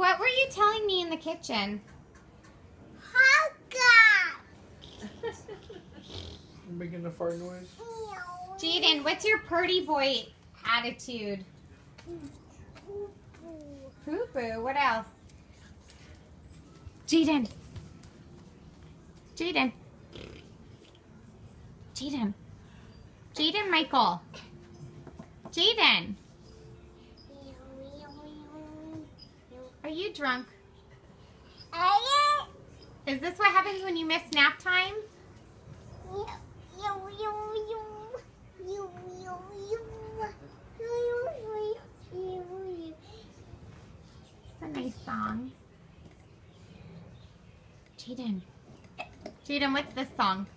what were you telling me in the kitchen? You're making a fart noise? Jaden, what's your purdy boy attitude? Poo-poo. What else? Jaden. Jaden. Jaden. Jaden Michael. Jaden. Are you drunk? Is this what happens when you miss nap time? It's a nice song. Jaden. Jaden, what's this song?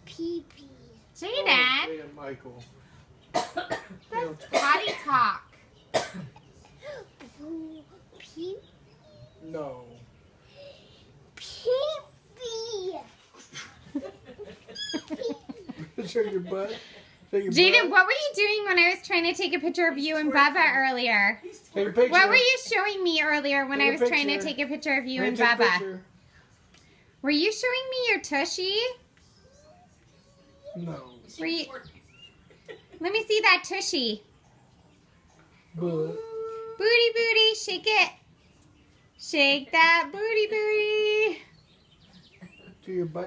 Pee-pee. Jaden. Hey, Michael. That's potty talk. Pee-pee. No. Pee-pee. Show your butt. Show your Jaden, butt. what were you doing when I was trying to take a picture of you and Bubba earlier? Take a picture. What were you showing me earlier when I Take a was trying to picture. take a picture of you Hey, and take a Bubba? picture. Were you showing me your tushy? No. Were you... Let me see that tushy. But Booty, booty, shake it. Shake that booty, booty. to your butt.